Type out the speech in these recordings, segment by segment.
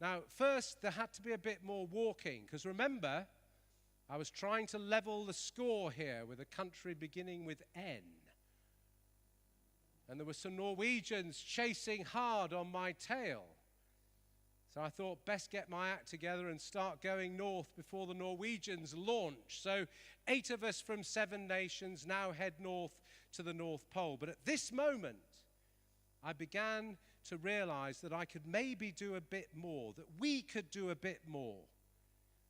Now, first, there had to be a bit more walking, because remember, I was trying to level the score here with a country beginning with N. And there were some Norwegians chasing hard on my tail. So I thought, best get my act together and start going north before the Norwegians launch. So 8 of us from 7 nations now head north to the North Pole. But at this moment, I began to realize that I could maybe do a bit more, that we could do a bit more.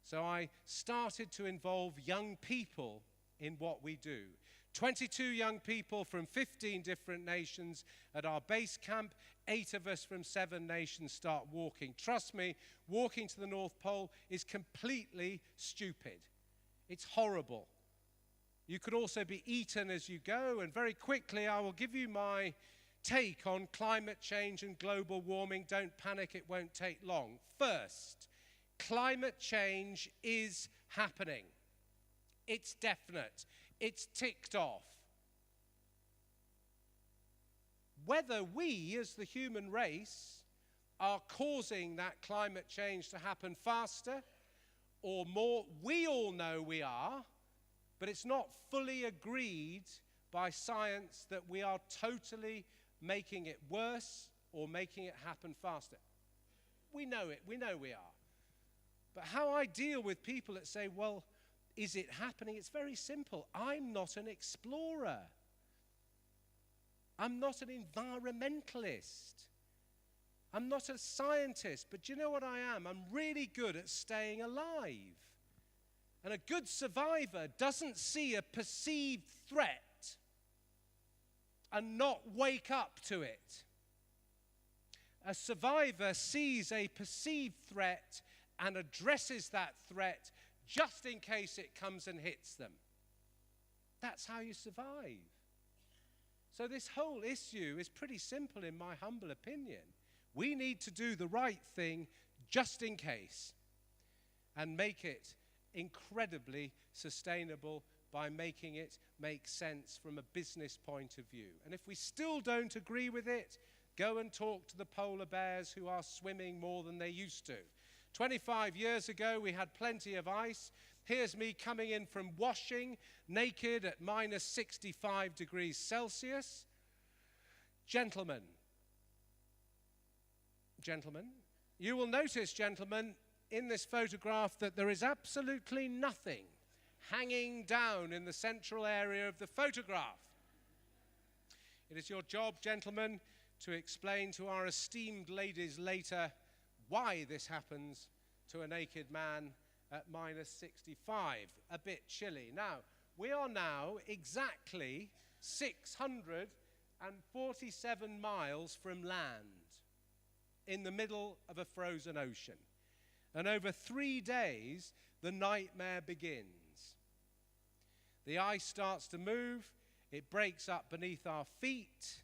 So I started to involve young people in what we do. 22 young people from 15 different nations at our base camp. 8 of us from 7 nations start walking. Trust me, walking to the North Pole is completely stupid. It's horrible. You could also be eaten as you go, and very quickly I will give you my take on climate change and global warming. Don't panic, it won't take long. First, climate change is happening. It's definite. It's ticked off. Whether we, as the human race, are causing that climate change to happen faster or more, we all know we are, but it's not fully agreed by science that we are totally making it worse or making it happen faster. We know it. We know we are. But how I deal with people that say, well, is it happening? It's very simple. I'm not an explorer. I'm not an environmentalist. I'm not a scientist. But do you know what I am? I'm really good at staying alive. And a good survivor doesn't see a perceived threat and not wake up to it. A survivor sees a perceived threat and addresses that threat just in case it comes and hits them. That's how you survive. So this whole issue is pretty simple in my humble opinion. We need to do the right thing just in case and make it incredibly sustainable by making it make sense from a business point of view. And if we still don't agree with it, go and talk to the polar bears who are swimming more than they used to. 25 years ago, we had plenty of ice. Here's me coming in from washing, naked at minus 65 degrees Celsius. Gentlemen, you will notice, gentlemen, in this photograph that there is absolutely nothing hanging down in the central area of the photograph. It is your job, gentlemen, to explain to our esteemed ladies later why this happens to a naked man at minus 65. A bit chilly. Now, we are now exactly 647 miles from land in the middle of a frozen ocean. And over 3 days, the nightmare begins. The ice starts to move, it breaks up beneath our feet,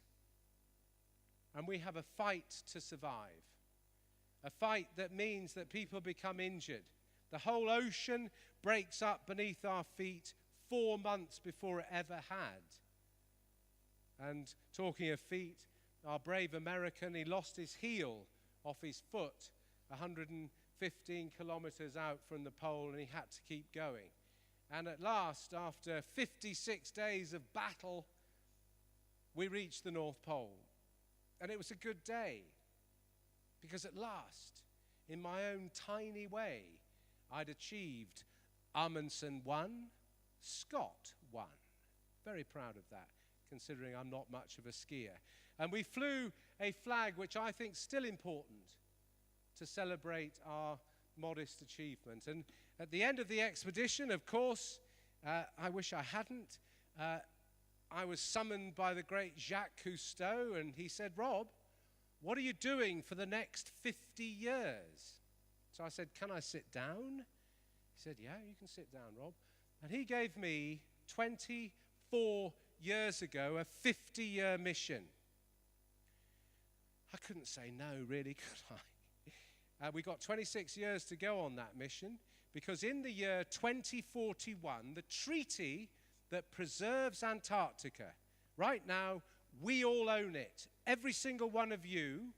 and we have a fight to survive. A fight that means that people become injured. The whole ocean breaks up beneath our feet 4 months before it ever had. And talking of feet, our brave American, he lost his heel off his foot 115 kilometers out from the pole, and he had to keep going. And at last, after 56 days of battle, we reached the North Pole. And it was a good day, because at last, in my own tiny way, I'd achieved Amundsen 1, Scott 1. Very proud of that, considering I'm not much of a skier. And we flew a flag which I think is still important to celebrate our modest achievement. And at the end of the expedition, of course, I wish I hadn't, I was summoned by the great Jacques Cousteau, and he said, Rob, what are you doing for the next 50 years? So I said, can I sit down? He said, yeah, you can sit down, Rob. And he gave me 24 years ago a 50-year mission. I couldn't say no, really, could I? We got 26 years to go on that mission, because in the year 2041, the treaty that preserves Antarctica, right now, we all own it. Every single one of you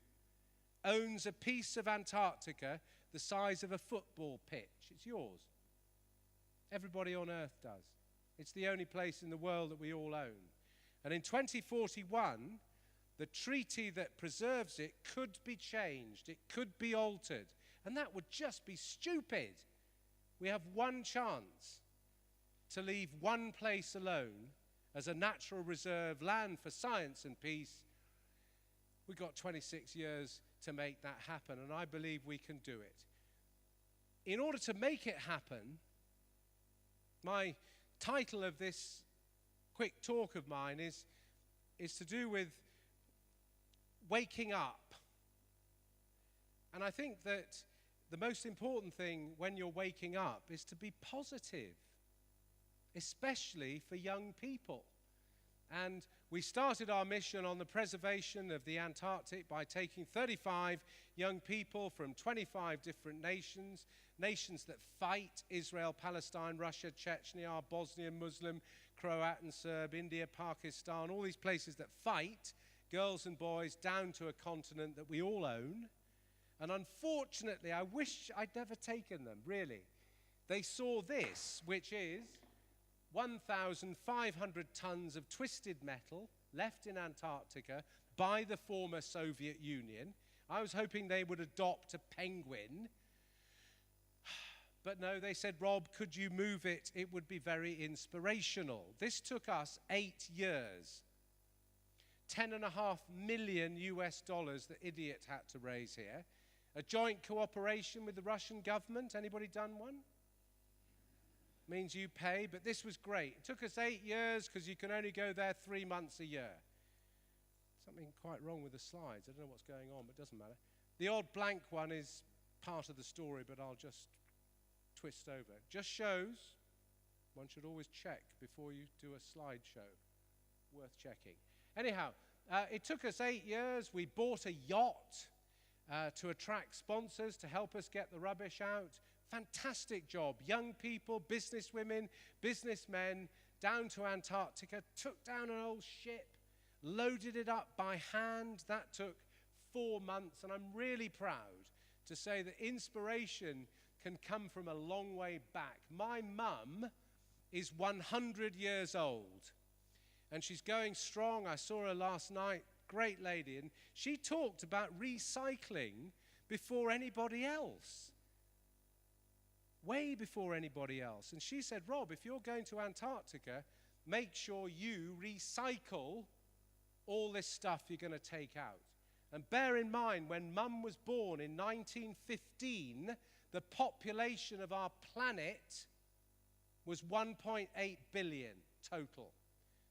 owns a piece of Antarctica the size of a football pitch. It's yours. Everybody on Earth does. It's the only place in the world that we all own. And in 2041, the treaty that preserves it could be changed. It could be altered. And that would just be stupid. We have one chance to leave one place alone as a natural reserve land for science and peace. We've got 26 years to make that happen, and I believe we can do it. In order to make it happen, my title of this quick talk of mine is to do with waking up. And I think that the most important thing when you're waking up is to be positive, especially for young people. And we started our mission on the preservation of the Antarctic by taking 35 young people from 25 different nations that fight: Israel, Palestine, Russia, Chechnya, Bosnia, Muslim, Croat and Serb, India, Pakistan, all these places that fight, girls and boys, down to a continent that we all own. And unfortunately, I wish I'd never taken them, really. They saw this, which is 1,500 tons of twisted metal left in Antarctica by the former Soviet Union. I was hoping they would adopt a penguin. But no, they said, Rob, could you move it? It would be very inspirational. This took us 8 years. $10.5 million the idiot had to raise here. A joint cooperation with the Russian government. Anybody done one? Means you pay, but this was great. It took us 8 years because you can only go there 3 months a year. Something quite wrong with the slides. I don't know what's going on, but it doesn't matter. The odd blank one is part of the story, but I'll just twist over. It just shows, one should always check before you do a slideshow. Worth checking. Anyhow, it took us 8 years. We bought a yacht to attract sponsors to help us get the rubbish out. Fantastic job. Young people, businesswomen, businessmen, down to Antarctica, took down an old ship, loaded it up by hand. That took 4 months, and I'm really proud to say that inspiration can come from a long way back. My mum is 100 years old, and she's going strong. I saw her last night, great lady, and she talked about recycling before anybody else. Way before anybody else. And she said, Rob, if you're going to Antarctica, make sure you recycle all this stuff you're going to take out. And bear in mind, when Mum was born in 1915, the population of our planet was 1.8 billion total.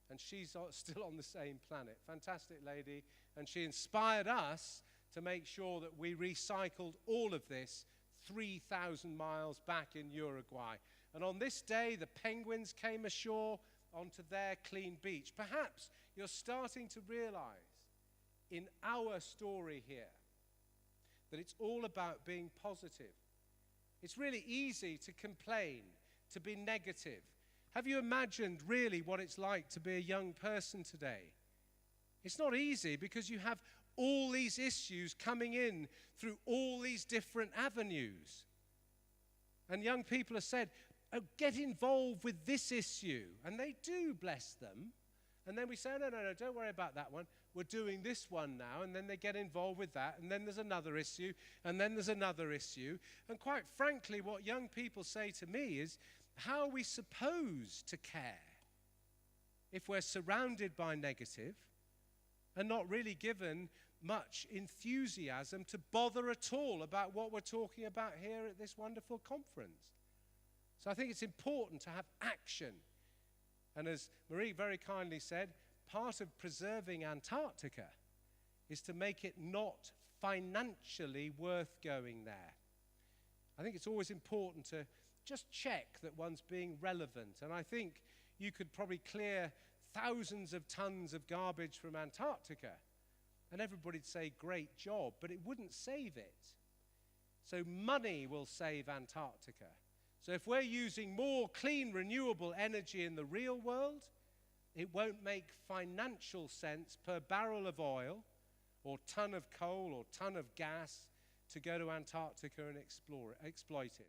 And she's still on the same planet. Fantastic lady. And she inspired us to make sure that we recycled all of this 3,000 miles back in Uruguay. And on this day, the penguins came ashore onto their clean beach. Perhaps you're starting to realize in our story here that it's all about being positive. It's really easy to complain, to be negative. Have you imagined really what it's like to be a young person today? It's not easy because you have all these issues coming in through all these different avenues. And young people have said, oh, get involved with this issue. And they do, bless them. And then we say, no, don't worry about that one. We're doing this one now. And then they get involved with that. And then there's another issue. And then there's another issue. And quite frankly, what young people say to me is, how are we supposed to care if we're surrounded by negative and not really given much enthusiasm to bother at all about what we're talking about here at this wonderful conference? So I think it's important to have action. And as Marie very kindly said, part of preserving Antarctica is to make it not financially worth going there. I think it's always important to just check that one's being relevant. And I think you could probably clear thousands of tons of garbage from Antarctica, and everybody'd say, great job, but it wouldn't save it. So money will save Antarctica. So if we're using more clean, renewable energy in the real world, it won't make financial sense per barrel of oil or ton of coal or ton of gas to go to Antarctica and exploit it.